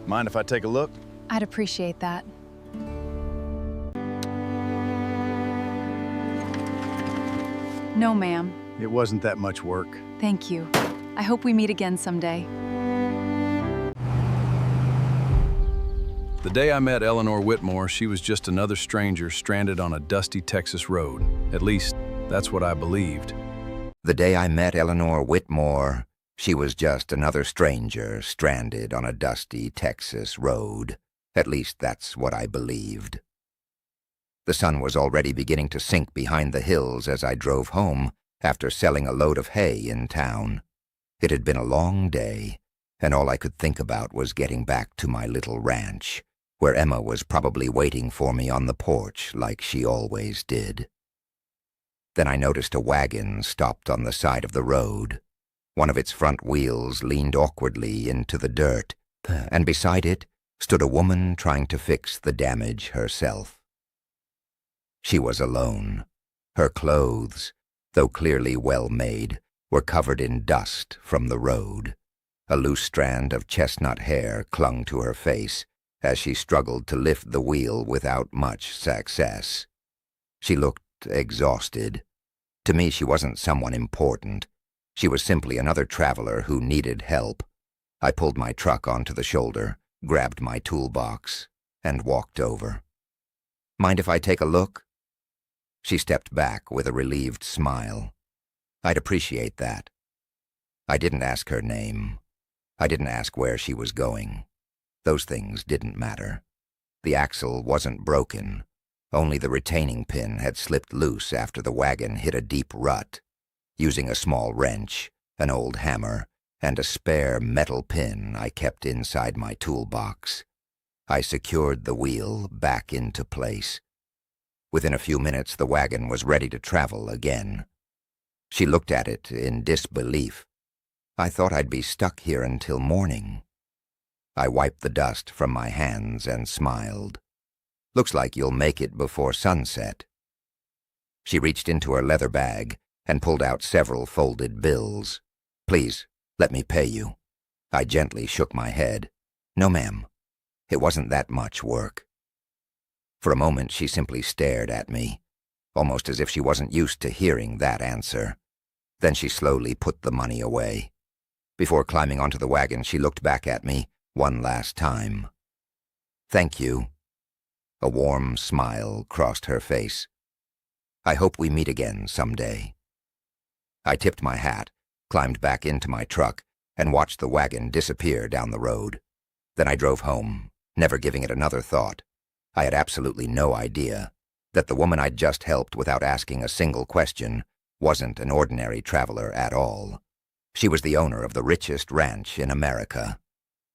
Mind if I take a look? I'd appreciate that. No, ma'am. It wasn't that much work. Thank you. I hope we meet again someday. The day I met Eleanor Whitmore, she was just another stranger stranded on a dusty Texas road. At least, that's what I believed. The day I met Eleanor Whitmore, she was just another stranger stranded on a dusty Texas road. At least that's what I believed. The sun was already beginning to sink behind the hills as I drove home after selling a load of hay in town. It had been a long day, and all I could think about was getting back to my little ranch, where Emma was probably waiting for me on the porch like she always did. Then I noticed a wagon stopped on the side of the road. One of its front wheels leaned awkwardly into the dirt, and beside it stood a woman trying to fix the damage herself. She was alone. Her clothes, though clearly well-made, were covered in dust from the road. A loose strand of chestnut hair clung to her face as she struggled to lift the wheel without much success. She looked exhausted. To me, she wasn't someone important. She was simply another traveler who needed help. I pulled my truck onto the shoulder, grabbed my toolbox, and walked over. "Mind if I take a look?" She stepped back with a relieved smile. I'd appreciate that. I didn't ask her name. I didn't ask where she was going. Those things didn't matter. The axle wasn't broken. Only the retaining pin had slipped loose after the wagon hit a deep rut. Using a small wrench, an old hammer, and a spare metal pin I kept inside my toolbox, I secured the wheel back into place. Within a few minutes, the wagon was ready to travel again. She looked at it in disbelief. "I thought I'd be stuck here until morning." I wiped the dust from my hands and smiled. "Looks like you'll make it before sunset." She reached into her leather bag and pulled out several folded bills. "Please, let me pay you." I gently shook my head. "No, ma'am. It wasn't that much work." For a moment, she simply stared at me, almost as if she wasn't used to hearing that answer. Then she slowly put the money away. Before climbing onto the wagon, she looked back at me one last time. "Thank you." A warm smile crossed her face. "I hope we meet again someday." I tipped my hat, climbed back into my truck, and watched the wagon disappear down the road. Then I drove home, never giving it another thought. I had absolutely no idea that the woman I'd just helped without asking a single question wasn't an ordinary traveler at all. She was the owner of the richest ranch in America.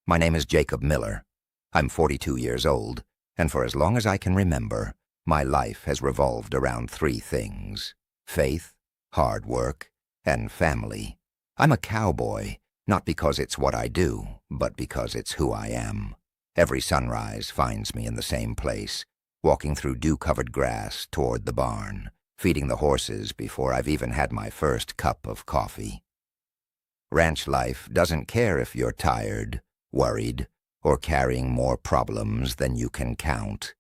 My name is Jacob Miller. I'm 42 years old, and for as long as I can remember, my life has revolved around three things: faith, hard work, and family. I'm a cowboy, not because it's what I do, but because it's who I am. Every sunrise finds me in the same place, walking through dew-covered grass toward the barn, feeding the horses before I've even had my first cup of coffee. Ranch life doesn't care if you're tired, worried, or carrying more problems than you can count.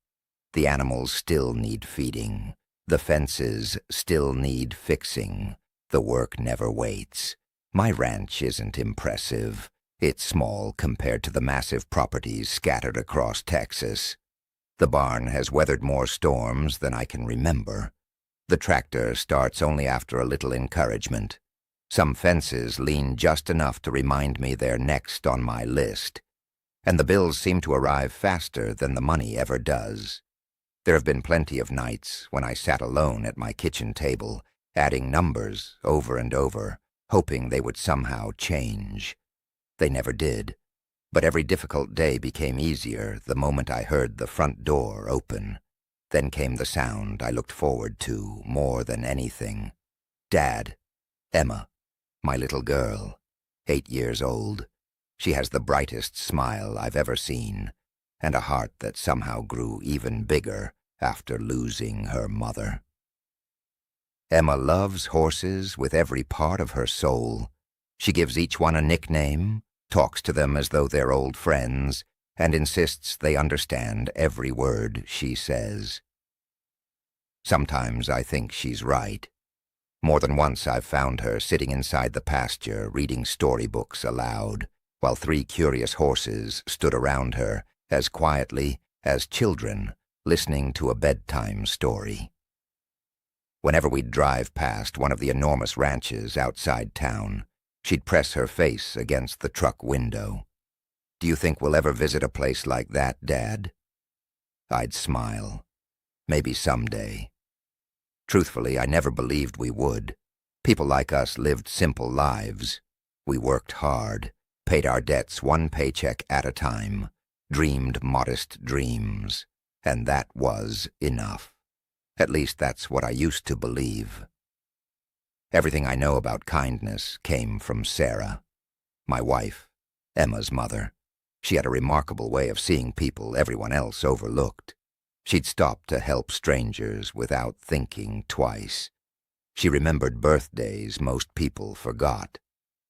The animals still need feeding. The fences still need fixing. The work never waits. My ranch isn't impressive. It's small compared to the massive properties scattered across Texas. The barn has weathered more storms than I can remember. The tractor starts only after a little encouragement. Some fences lean just enough to remind me they're next on my list. And the bills seem to arrive faster than the money ever does. There have been plenty of nights when I sat alone at my kitchen table, adding numbers over and over, hoping they would somehow change. They never did, but every difficult day became easier the moment I heard the front door open. Then came the sound I looked forward to more than anything. Dad, Emma, my little girl, 8 years old. She has the brightest smile I've ever seen, and a heart that somehow grew even bigger after losing her mother. Emma loves horses with every part of her soul. She gives each one a nickname, talks to them as though they're old friends, and insists they understand every word she says. Sometimes I think she's right. More than once I've found her sitting inside the pasture reading storybooks aloud, while 3 curious horses stood around her as quietly as children listening to a bedtime story. Whenever we'd drive past one of the enormous ranches outside town, she'd press her face against the truck window. "Do you think we'll ever visit a place like that, Dad?" I'd smile. Maybe someday. Truthfully, I never believed we would. People like us lived simple lives. We worked hard, paid our debts 1 paycheck at a time, dreamed modest dreams, and that was enough. At least that's what I used to believe. Everything I know about kindness came from Sarah, my wife, Emma's mother. She had a remarkable way of seeing people everyone else overlooked. She'd stop to help strangers without thinking twice. She remembered birthdays most people forgot.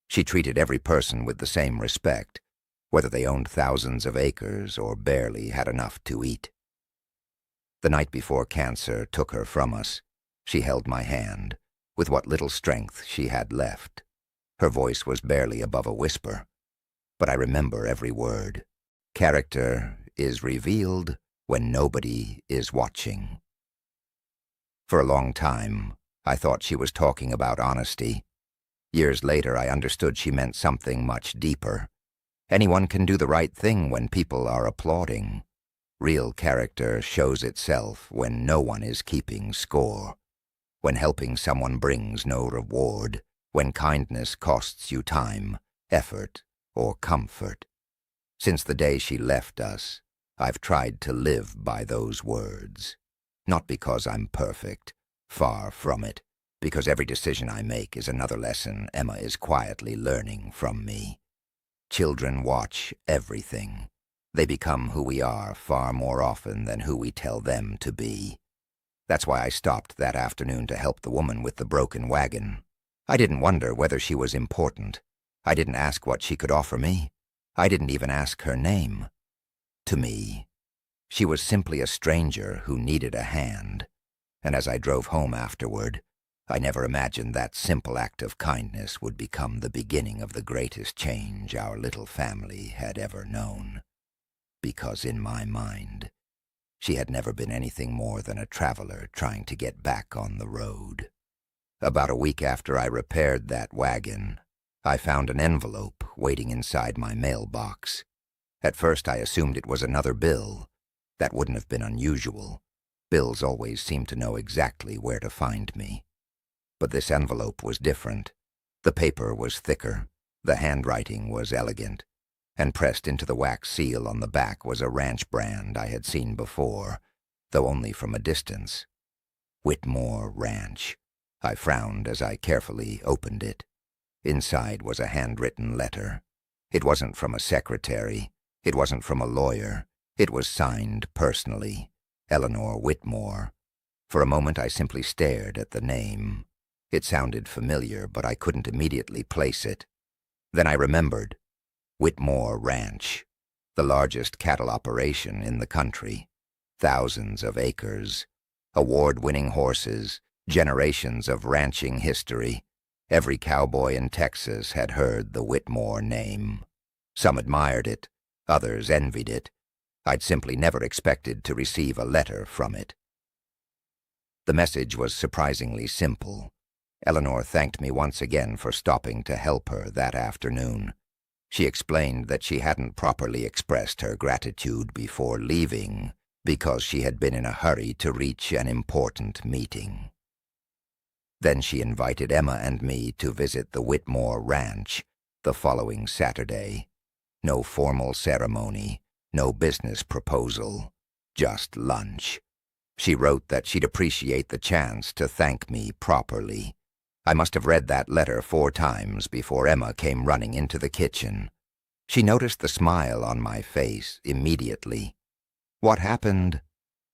She treated every person with the same respect, whether they owned thousands of acres or barely had enough to eat. The night before cancer took her from us, she held my hand, with what little strength she had left. Her voice was barely above a whisper, but I remember every word. Character is revealed when nobody is watching. For a long time, I thought she was talking about honesty. Years later, I understood she meant something much deeper. Anyone can do the right thing when people are applauding. Real character shows itself when no one is keeping score, when helping someone brings no reward, when kindness costs you time, effort, or comfort. Since the day she left us, I've tried to live by those words. Not because I'm perfect, far from it, because every decision I make is another lesson Emma is quietly learning from me. Children watch everything. They become who we are far more often than who we tell them to be. That's why I stopped that afternoon to help the woman with the broken wagon. I didn't wonder whether she was important. I didn't ask what she could offer me. I didn't even ask her name. To me, she was simply a stranger who needed a hand. And as I drove home afterward, I never imagined that simple act of kindness would become the beginning of the greatest change our little family had ever known. Because in my mind, she had never been anything more than a traveler trying to get back on the road. About a week after I repaired that wagon, I found an envelope waiting inside my mailbox. At first I assumed it was another bill. That wouldn't have been unusual. Bills always seemed to know exactly where to find me. But this envelope was different. The paper was thicker, the handwriting was elegant, and pressed into the wax seal on the back was a ranch brand I had seen before, though only from a distance. Whitmore Ranch. I frowned as I carefully opened it. Inside was a handwritten letter. It wasn't from a secretary. It wasn't from a lawyer. It was signed personally, Eleanor Whitmore. For a moment I simply stared at the name. It sounded familiar, but I couldn't immediately place it. Then I remembered. Whitmore Ranch, the largest cattle operation in the country. Thousands of acres, award-winning horses, generations of ranching history. Every cowboy in Texas had heard the Whitmore name. Some admired it, others envied it. I'd simply never expected to receive a letter from it. The message was surprisingly simple. Eleanor thanked me once again for stopping to help her that afternoon. She explained that she hadn't properly expressed her gratitude before leaving because she had been in a hurry to reach an important meeting. Then she invited Emma and me to visit the Whitmore Ranch the following Saturday. No formal ceremony, no business proposal, just lunch. She wrote that she'd appreciate the chance to thank me properly. I must have read that letter 4 times before Emma came running into the kitchen. She noticed the smile on my face immediately. "What happened?"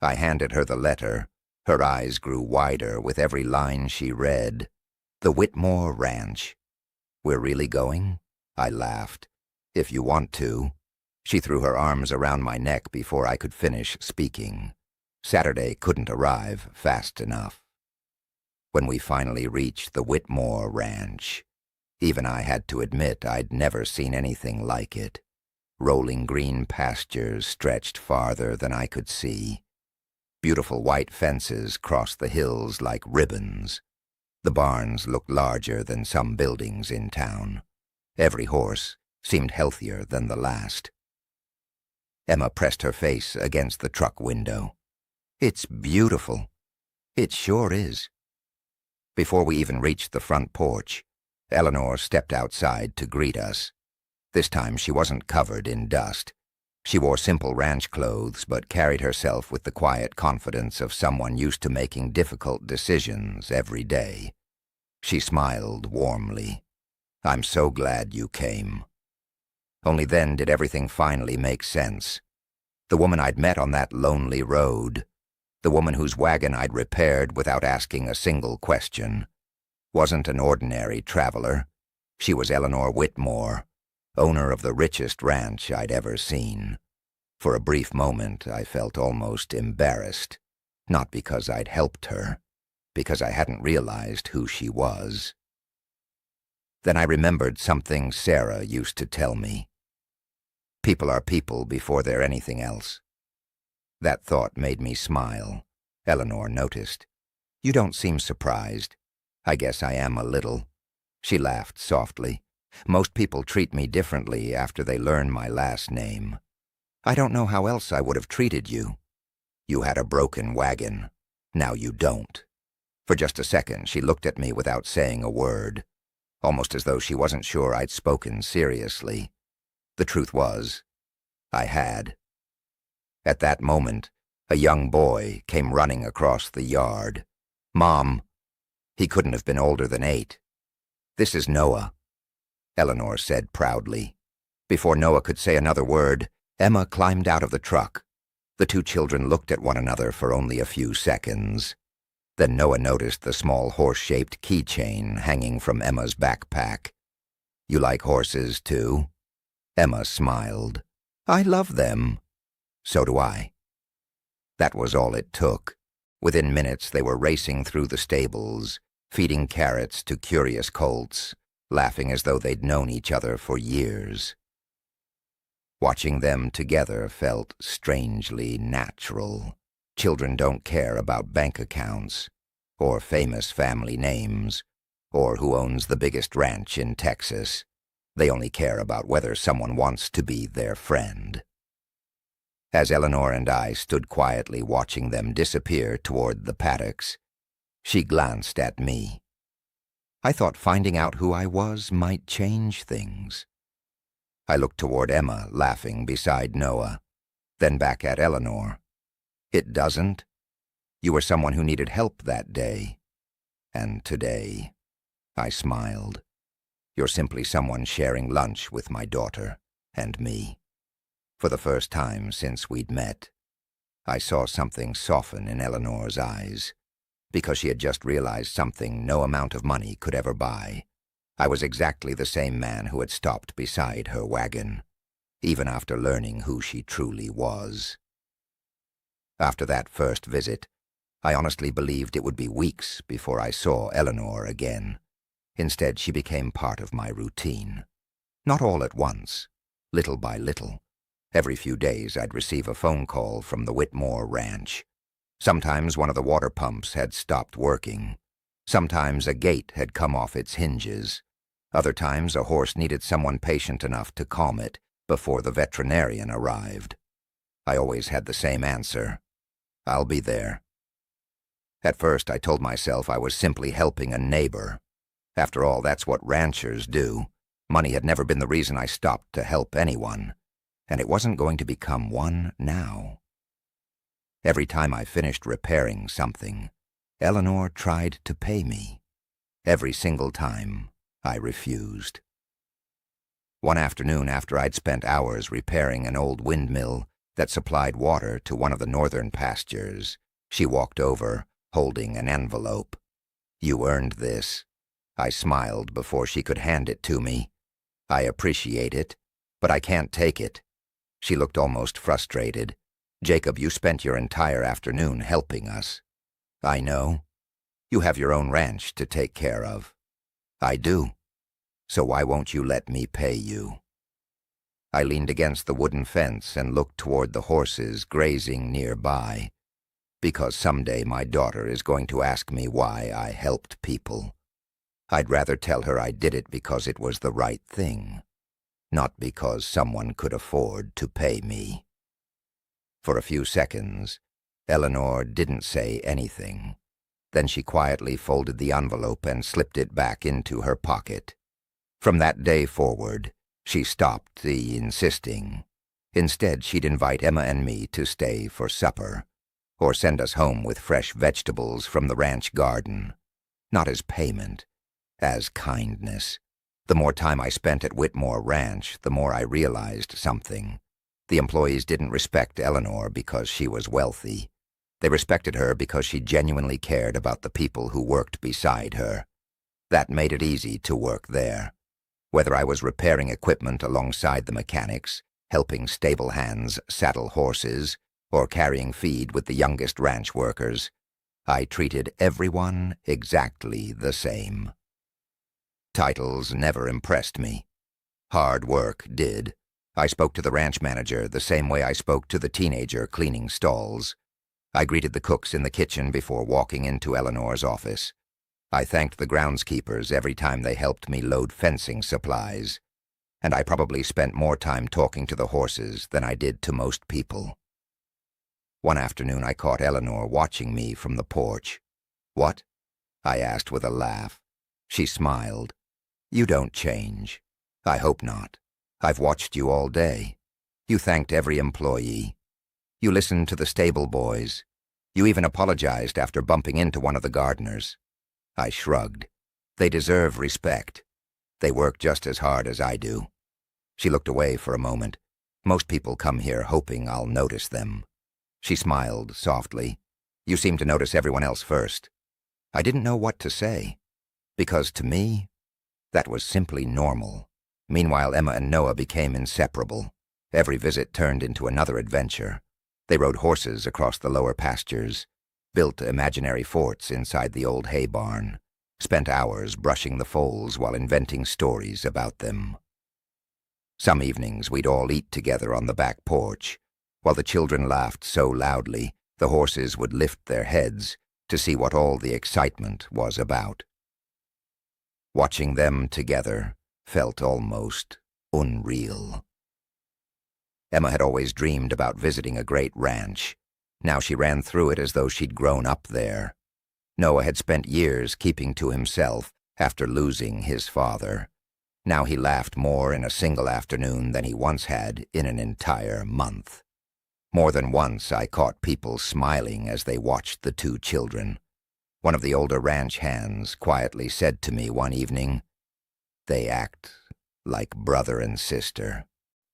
I handed her the letter. Her eyes grew wider with every line she read. "The Whitmore Ranch. We're really going?" I laughed. "If you want to." She threw her arms around my neck before I could finish speaking. Saturday couldn't arrive fast enough. When we finally reached the Whitmore Ranch, even I had to admit I'd never seen anything like it. Rolling green pastures stretched farther than I could see. Beautiful white fences crossed the hills like ribbons. The barns looked larger than some buildings in town. Every horse seemed healthier than the last. Emma pressed her face against the truck window. "It's beautiful. It sure is." Before we even reached the front porch, Eleanor stepped outside to greet us. This time she wasn't covered in dust. She wore simple ranch clothes but carried herself with the quiet confidence of someone used to making difficult decisions every day. She smiled warmly. "I'm so glad you came." Only then did everything finally make sense. The woman I'd met on that lonely road, the woman whose wagon I'd repaired without asking a single question, wasn't an ordinary traveler. She was Eleanor Whitmore, owner of the richest ranch I'd ever seen. For a brief moment, I felt almost embarrassed, not because I'd helped her, because I hadn't realized who she was. Then I remembered something Sarah used to tell me. People are people before they're anything else. That thought made me smile. Eleanor noticed. "You don't seem surprised." "I guess I am a little." She laughed softly. "Most people treat me differently after they learn my last name. I don't know how else I would have treated you. You had a broken wagon. Now you don't." For just a second, she looked at me without saying a word, almost as though she wasn't sure I'd spoken seriously. The truth was, I had. At that moment, a young boy came running across the yard. "Mom." He couldn't have been older than 8. "This is Noah," Eleanor said proudly. Before Noah could say another word, Emma climbed out of the truck. The two children looked at one another for only a few seconds. Then Noah noticed the small horse-shaped keychain hanging from Emma's backpack. "You like horses, too?" Emma smiled. "I love them." "So do I." That was all it took. Within minutes, they were racing through the stables, feeding carrots to curious colts, laughing as though they'd known each other for years. Watching them together felt strangely natural. Children don't care about bank accounts, or famous family names, or who owns the biggest ranch in Texas. They only care about whether someone wants to be their friend. As Eleanor and I stood quietly watching them disappear toward the paddocks, she glanced at me. I thought finding out who I was might change things. I looked toward Emma, laughing beside Noah, then back at Eleanor. "It doesn't. You were someone who needed help that day. And today," I smiled, "you're simply someone sharing lunch with my daughter and me." For the first time since we'd met, I saw something soften in Eleanor's eyes, because she had just realized something no amount of money could ever buy. I was exactly the same man who had stopped beside her wagon, even after learning who she truly was. After that first visit, I honestly believed it would be weeks before I saw Eleanor again. Instead, she became part of my routine. Not all at once, little by little. Every few days, I'd receive a phone call from the Whitmore Ranch. Sometimes one of the water pumps had stopped working. Sometimes a gate had come off its hinges. Other times, a horse needed someone patient enough to calm it before the veterinarian arrived. I always had the same answer: "I'll be there." At first, I told myself I was simply helping a neighbor. After all, that's what ranchers do. Money had never been the reason I stopped to help anyone, and it wasn't going to become one now. Every time I finished repairing something, Eleanor tried to pay me. Every single time, I refused. One afternoon, after I'd spent hours repairing an old windmill that supplied water to one of the northern pastures, she walked over, holding an envelope. "You earned this." I smiled before she could hand it to me. "I appreciate it, but I can't take it." She looked almost frustrated. Jacob, you spent your entire afternoon helping us. I know. You have your own ranch to take care of. I do. So why won't you let me pay you? I leaned against the wooden fence and looked toward the horses grazing nearby. Because someday my daughter is going to ask me why I helped people. I'd rather tell her I did it because it was the right thing, not because someone could afford to pay me. For a few seconds, Eleanor didn't say anything. Then she quietly folded the envelope and slipped it back into her pocket. From that day forward, she stopped the insisting. Instead, she'd invite Emma and me to stay for supper, or send us home with fresh vegetables from the ranch garden, not as payment, as kindness. The more time I spent at Whitmore Ranch, the more I realized something. The employees didn't respect Eleanor because she was wealthy. They respected her because she genuinely cared about the people who worked beside her. That made it easy to work there. Whether I was repairing equipment alongside the mechanics, helping stable hands saddle horses, or carrying feed with the youngest ranch workers, I treated everyone exactly the same. Titles never impressed me. Hard work did. I spoke to the ranch manager the same way I spoke to the teenager cleaning stalls. I greeted the cooks in the kitchen before walking into Eleanor's office. I thanked the groundskeepers every time they helped me load fencing supplies. And I probably spent more time talking to the horses than I did to most people. One afternoon I caught Eleanor watching me from the porch. "What?" I asked with a laugh. She smiled. "You don't change. I hope not. I've watched you all day. You thanked every employee. You listened to the stable boys. You even apologized after bumping into one of the gardeners." I shrugged. "They deserve respect. They work just as hard as I do." She looked away for a moment. "Most people come here hoping I'll notice them." She smiled softly. "You seem to notice everyone else first." I didn't know what to say, because to me, that was simply normal. Meanwhile, Emma and Noah became inseparable. Every visit turned into another adventure. They rode horses across the lower pastures, built imaginary forts inside the old hay barn, spent hours brushing the foals while inventing stories about them. Some evenings we'd all eat together on the back porch. While the children laughed so loudly, the horses would lift their heads to see what all the excitement was about. Watching them together felt almost unreal. Emma had always dreamed about visiting a great ranch. Now she ran through it as though she'd grown up there. Noah had spent years keeping to himself after losing his father. Now he laughed more in a single afternoon than he once had in an entire month. More than once I caught people smiling as they watched the two children. One of the older ranch hands quietly said to me one evening, "They act like brother and sister."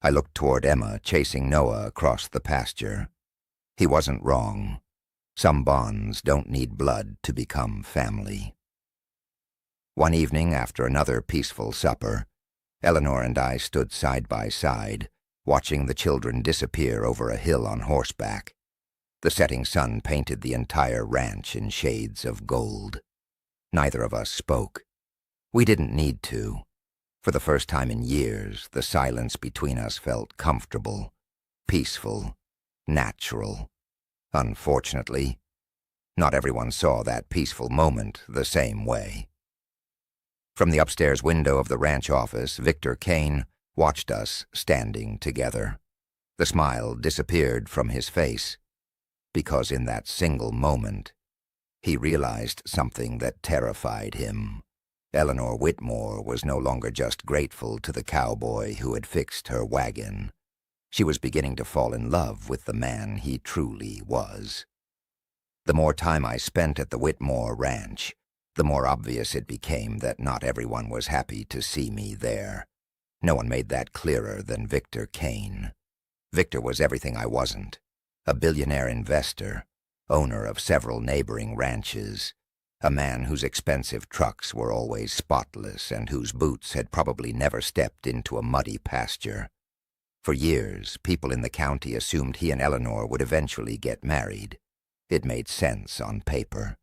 I looked toward Emma, chasing Noah across the pasture. He wasn't wrong. Some bonds don't need blood to become family. One evening, after another peaceful supper, Eleanor and I stood side by side, watching the children disappear over a hill on horseback. The setting sun painted the entire ranch in shades of gold. Neither of us spoke. We didn't need to. For the first time in years, the silence between us felt comfortable, peaceful, natural. Unfortunately, not everyone saw that peaceful moment the same way. From the upstairs window of the ranch office, Victor Kane watched us standing together. The smile disappeared from his face, because in that single moment, he realized something that terrified him. Eleanor Whitmore was no longer just grateful to the cowboy who had fixed her wagon. She was beginning to fall in love with the man he truly was. The more time I spent at the Whitmore Ranch, the more obvious it became that not everyone was happy to see me there. No one made that clearer than Victor Kane. Victor was everything I wasn't. A billionaire investor, owner of several neighboring ranches, a man whose expensive trucks were always spotless and whose boots had probably never stepped into a muddy pasture. For years, people in the county assumed he and Eleanor would eventually get married. It made sense on paper.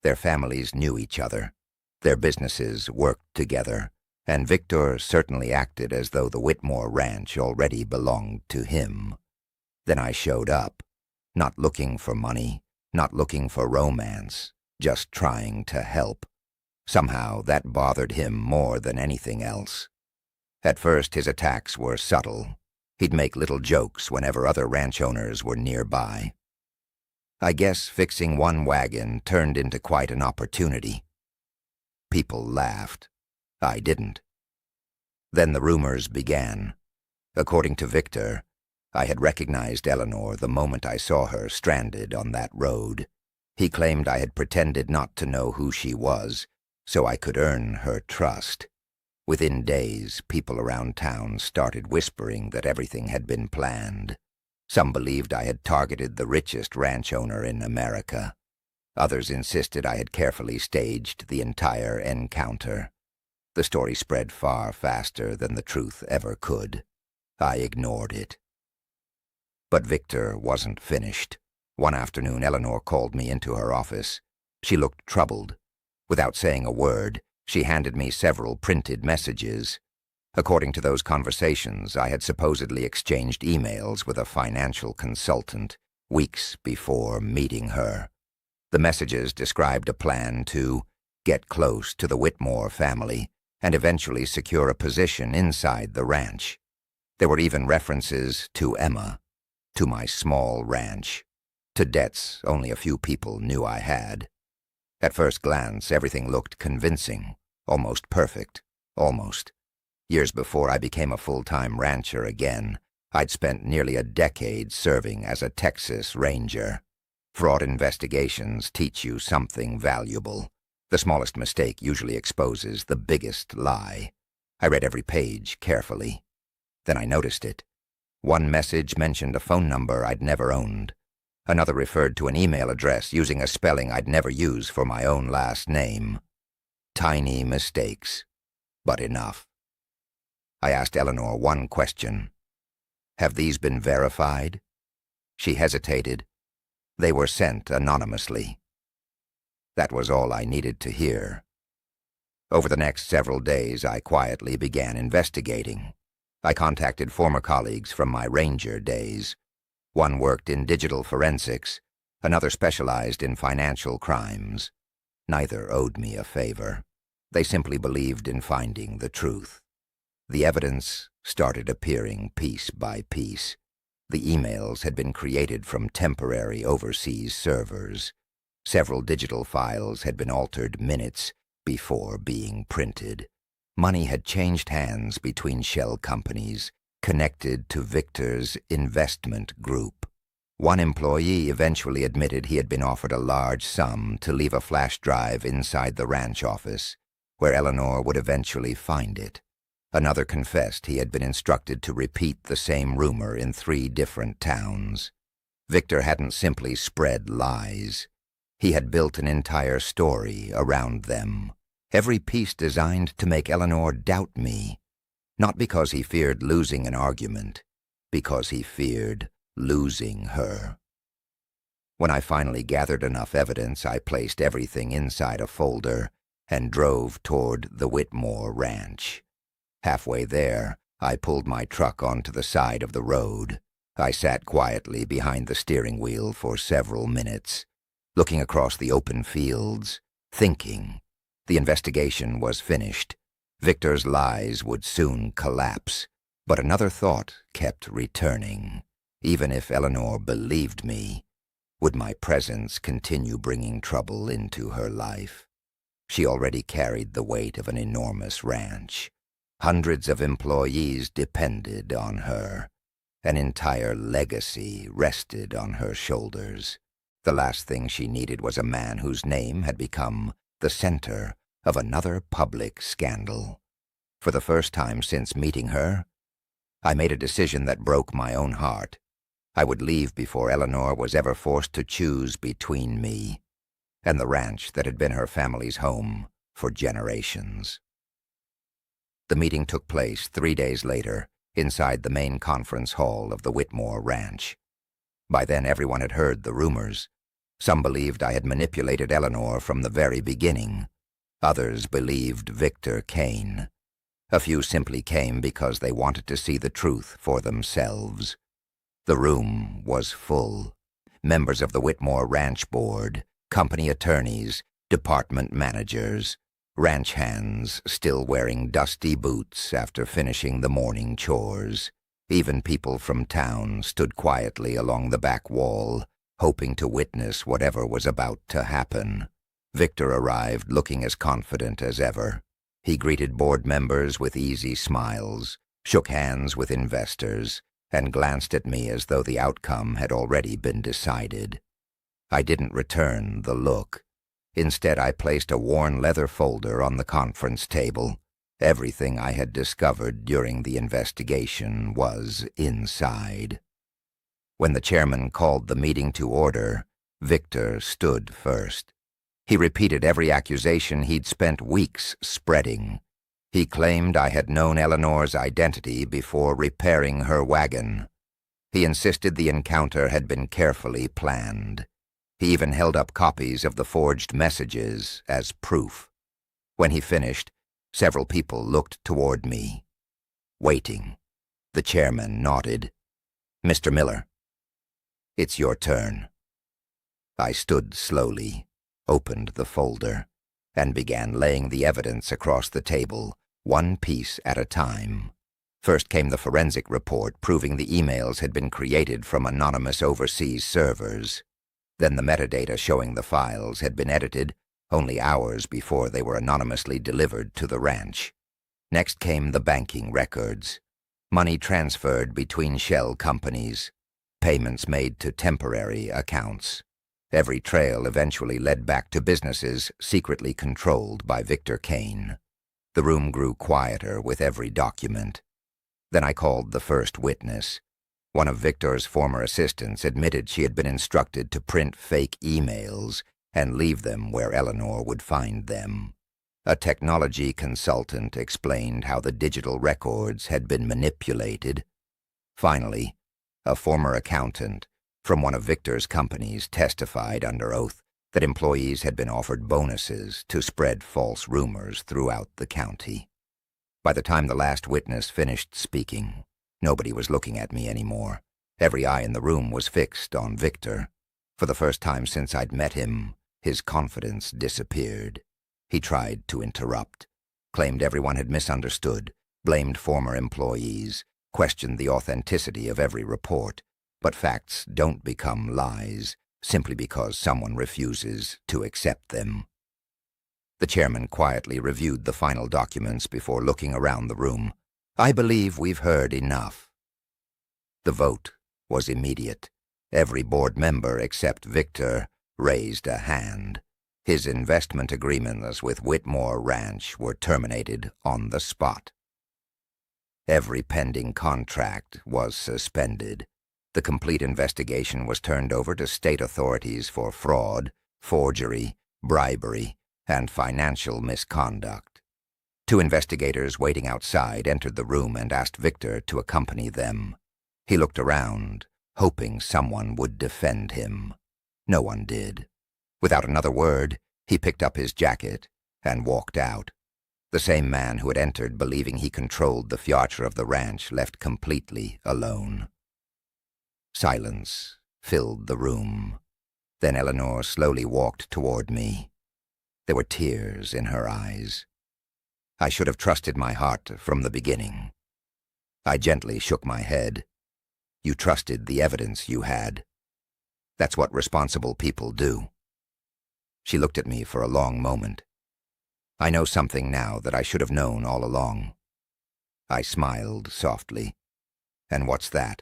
Their families knew each other. Their businesses worked together, and Victor certainly acted as though the Whitmore ranch already belonged to him. Then I showed up, not looking for money, not looking for romance, just trying to help. Somehow that bothered him more than anything else. At first his attacks were subtle. He'd make little jokes whenever other ranch owners were nearby. I guess fixing one wagon turned into quite an opportunity. People laughed. I didn't. Then the rumors began. According to Victor, I had recognized Eleanor the moment I saw her stranded on that road. He claimed I had pretended not to know who she was, so I could earn her trust. Within days, people around town started whispering that everything had been planned. Some believed I had targeted the richest ranch owner in America. Others insisted I had carefully staged the entire encounter. The story spread far faster than the truth ever could. I ignored it. But Victor wasn't finished. One afternoon, Eleanor called me into her office. She looked troubled. Without saying a word, she handed me several printed messages. According to those conversations, I had supposedly exchanged emails with a financial consultant weeks before meeting her. The messages described a plan to get close to the Whitmore family and eventually secure a position inside the ranch. There were even references to Emma, to my small ranch, to debts only a few people knew I had. At first glance, everything looked convincing, almost perfect, almost. Years before I became a full-time rancher again, I'd spent nearly a decade serving as a Texas Ranger. Fraud investigations teach you something valuable. The smallest mistake usually exposes the biggest lie. I read every page carefully. Then I noticed it. One message mentioned a phone number I'd never owned. Another referred to an email address using a spelling I'd never use for my own last name. Tiny mistakes, but enough. I asked Eleanor one question. Have these been verified? She hesitated. They were sent anonymously. That was all I needed to hear. Over the next several days, I quietly began investigating. I contacted former colleagues from my ranger days. One worked in digital forensics, another specialized in financial crimes. Neither owed me a favor. They simply believed in finding the truth. The evidence started appearing piece by piece. The emails had been created from temporary overseas servers. Several digital files had been altered minutes before being printed. Money had changed hands between shell companies connected to Victor's investment group. One employee eventually admitted he had been offered a large sum to leave a flash drive inside the ranch office, where Eleanor would eventually find it. Another confessed he had been instructed to repeat the same rumor in 3 different towns. Victor hadn't simply spread lies. He had built an entire story around them, every piece designed to make Eleanor doubt me, not because he feared losing an argument, because he feared losing her. When I finally gathered enough evidence, I placed everything inside a folder and drove toward the Whitmore ranch. Halfway there, I pulled my truck onto the side of the road. I sat quietly behind the steering wheel for several minutes, looking across the open fields, thinking. The investigation was finished. Victor's lies would soon collapse, but another thought kept returning. Even if Eleanor believed me, would my presence continue bringing trouble into her life? She already carried the weight of an enormous ranch. Hundreds of employees depended on her. An entire legacy rested on her shoulders. The last thing she needed was a man whose name had become the center of another public scandal. For the first time since meeting her, I made a decision that broke my own heart. I would leave before Eleanor was ever forced to choose between me and the ranch that had been her family's home for generations. The meeting took place 3 days later inside the main conference hall of the Whitmore Ranch. By then everyone had heard the rumors. Some believed I had manipulated Eleanor from the very beginning. Others believed Victor Kane. A few simply came because they wanted to see the truth for themselves. The room was full. Members of the Whitmore Ranch Board, company attorneys, department managers, ranch hands still wearing dusty boots after finishing the morning chores. Even people from town stood quietly along the back wall, hoping to witness whatever was about to happen. Victor arrived looking as confident as ever. He greeted board members with easy smiles, shook hands with investors, and glanced at me as though the outcome had already been decided. I didn't return the look. Instead, I placed a worn leather folder on the conference table. Everything I had discovered during the investigation was inside. When the chairman called the meeting to order, Victor stood first. He repeated every accusation he'd spent weeks spreading. He claimed I had known Eleanor's identity before repairing her wagon. He insisted the encounter had been carefully planned. He even held up copies of the forged messages as proof. When he finished, several people looked toward me. Waiting. The chairman nodded. "Mr. Miller, it's your turn." I stood slowly, opened the folder, and began laying the evidence across the table, one piece at a time. First came the forensic report proving the emails had been created from anonymous overseas servers. Then the metadata showing the files had been edited only hours before they were anonymously delivered to the ranch. Next came the banking records. Money transferred between shell companies. Payments made to temporary accounts. Every trail eventually led back to businesses secretly controlled by Victor Kane. The room grew quieter with every document. Then I called the first witness. One of Victor's former assistants admitted she had been instructed to print fake emails and leave them where Eleanor would find them. A technology consultant explained how the digital records had been manipulated. Finally, a former accountant from one of Victor's companies testified under oath that employees had been offered bonuses to spread false rumors throughout the county. By the time the last witness finished speaking, nobody was looking at me anymore. Every eye in the room was fixed on Victor. For the first time since I'd met him, his confidence disappeared. He tried to interrupt, claimed everyone had misunderstood, blamed former employees, questioned the authenticity of every report. But facts don't become lies simply because someone refuses to accept them. The chairman quietly reviewed the final documents before looking around the room. "I believe we've heard enough." The vote was immediate. Every board member except Victor raised a hand. His investment agreements with Whitmore Ranch were terminated on the spot. Every pending contract was suspended. The complete investigation was turned over to state authorities for fraud, forgery, bribery, and financial misconduct. Two investigators waiting outside entered the room and asked Victor to accompany them. He looked around, hoping someone would defend him. No one did. Without another word, he picked up his jacket and walked out. The same man who had entered believing he controlled the future of the ranch left completely alone. Silence filled the room. Then Eleanor slowly walked toward me. There were tears in her eyes. I should have trusted my heart from the beginning. I gently shook my head. "You trusted the evidence you had. That's what responsible people do." She looked at me for a long moment. "I know something now that I should have known all along." I smiled softly. "And what's that?"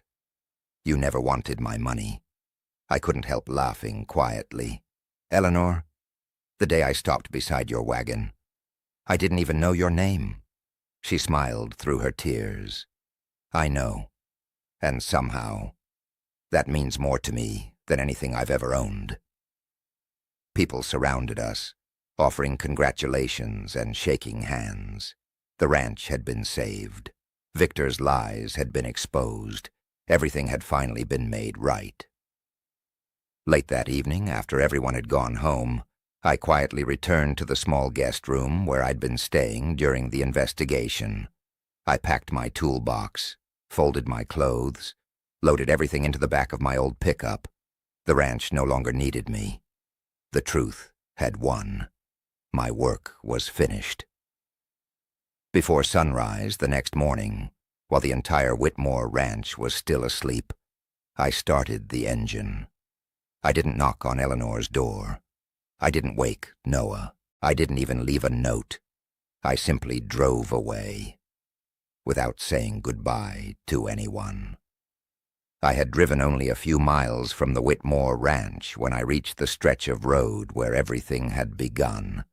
"You never wanted my money." I couldn't help laughing quietly. "Eleanor, the day I stopped beside your wagon, I didn't even know your name." She smiled through her tears. "I know. And somehow, that means more to me than anything I've ever owned." People surrounded us, offering congratulations and shaking hands. The ranch had been saved. Victor's lies had been exposed. Everything had finally been made right. Late that evening, after everyone had gone home, I quietly returned to the small guest room where I'd been staying during the investigation. I packed my toolbox, folded my clothes, loaded everything into the back of my old pickup. The ranch no longer needed me. The truth had won. My work was finished. Before sunrise the next morning, while the entire Whitmore ranch was still asleep, I started the engine. I didn't knock on Eleanor's door. I didn't wake Noah. I didn't even leave a note. I simply drove away, without saying goodbye to anyone. I had driven only a few miles from the Whitmore ranch when I reached the stretch of road where everything had begun.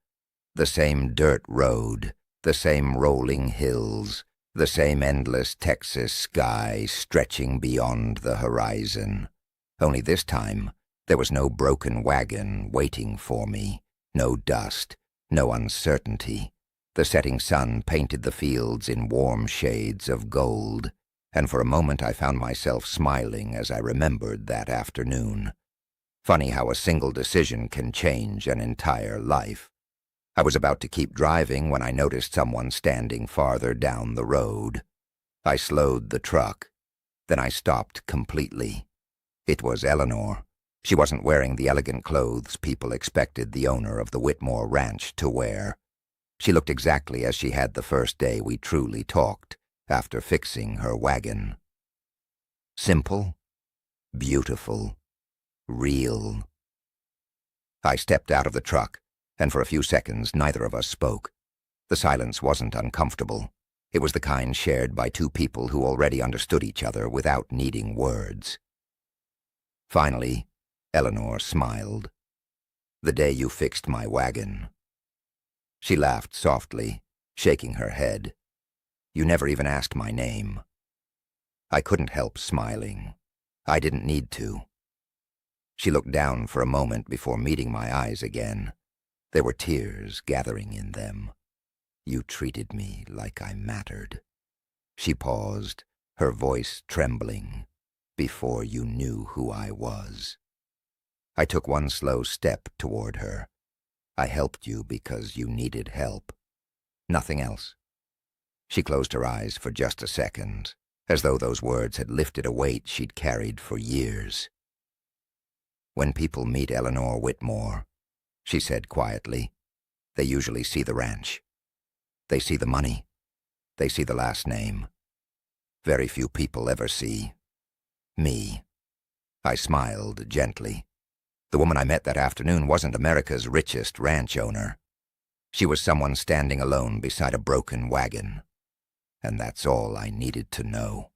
The same dirt road, the same rolling hills, the same endless Texas sky stretching beyond the horizon. Only this time, there was no broken wagon waiting for me, no dust, no uncertainty. The setting sun painted the fields in warm shades of gold, and for a moment I found myself smiling as I remembered that afternoon. Funny how a single decision can change an entire life. I was about to keep driving when I noticed someone standing farther down the road. I slowed the truck. Then I stopped completely. It was Eleanor. She wasn't wearing the elegant clothes people expected the owner of the Whitmore ranch to wear. She looked exactly as she had the first day we truly talked, after fixing her wagon. Simple, beautiful, real. I stepped out of the truck, and for a few seconds neither of us spoke. The silence wasn't uncomfortable. It was the kind shared by two people who already understood each other without needing words. Finally, Eleanor smiled. "The day you fixed my wagon." She laughed softly, shaking her head. "You never even asked my name." I couldn't help smiling. I didn't need to. She looked down for a moment before meeting my eyes again. There were tears gathering in them. "You treated me like I mattered." She paused, her voice trembling. "Before you knew who I was." I took one slow step toward her. "I helped you because you needed help. Nothing else." She closed her eyes for just a second, as though those words had lifted a weight she'd carried for years. "When people meet Eleanor Whitmore," she said quietly, "they usually see the ranch. They see the money. They see the last name. Very few people ever see me." I smiled gently. The woman I met that afternoon wasn't America's richest ranch owner. She was someone standing alone beside a broken wagon. And that's all I needed to know.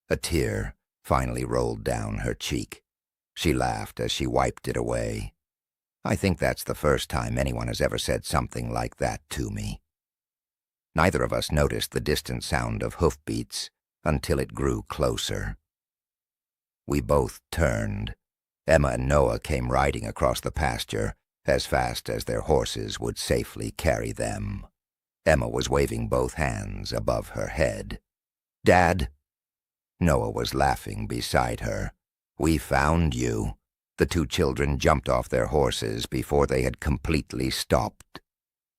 A tear finally rolled down her cheek. She laughed as she wiped it away. I think that's the first time anyone has ever said something like that to me. Neither of us noticed the distant sound of hoofbeats until it grew closer. We both turned. Emma and Noah came riding across the pasture as fast as their horses would safely carry them. Emma was waving both hands above her head. "Dad!" Noah was laughing beside her. "We found you." The two children jumped off their horses before they had completely stopped.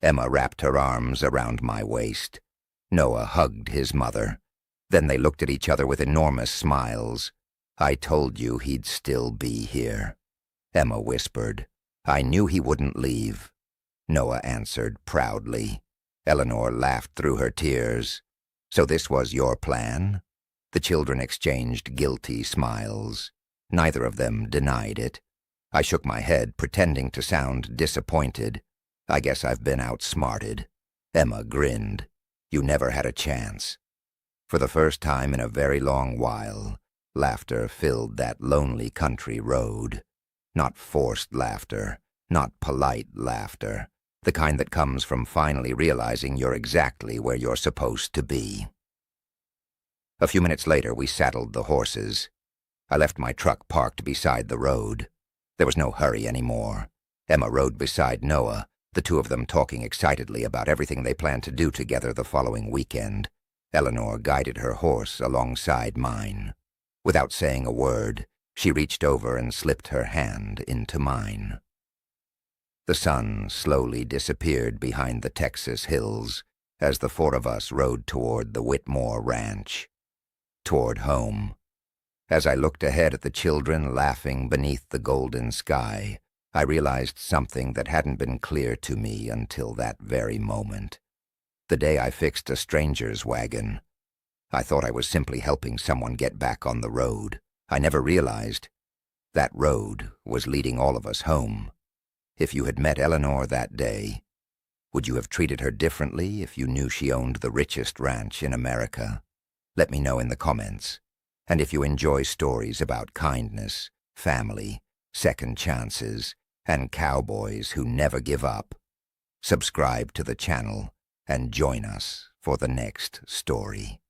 Emma wrapped her arms around my waist. Noah hugged his mother. Then they looked at each other with enormous smiles. "I told you he'd still be here," Emma whispered. "I knew he wouldn't leave," Noah answered proudly. Eleanor laughed through her tears. "So this was your plan?" The children exchanged guilty smiles. Neither of them denied it. I shook my head, pretending to sound disappointed. "I guess I've been outsmarted." Emma grinned. "You never had a chance." For the first time in a very long while, laughter filled that lonely country road. Not forced laughter, not polite laughter, the kind that comes from finally realizing you're exactly where you're supposed to be. A few minutes later, we saddled the horses. I left my truck parked beside the road. There was no hurry anymore. Emma rode beside Noah, the two of them talking excitedly about everything they planned to do together the following weekend. Eleanor guided her horse alongside mine. Without saying a word, she reached over and slipped her hand into mine. The sun slowly disappeared behind the Texas hills as the four of us rode toward the Whitmore Ranch, toward home. As I looked ahead at the children laughing beneath the golden sky, I realized something that hadn't been clear to me until that very moment. The day I fixed a stranger's wagon, I thought I was simply helping someone get back on the road. I never realized that road was leading all of us home. If you had met Eleanor that day, would you have treated her differently if you knew she owned the richest ranch in America? Let me know in the comments. And if you enjoy stories about kindness, family, second chances, and cowboys who never give up, subscribe to the channel and join us for the next story.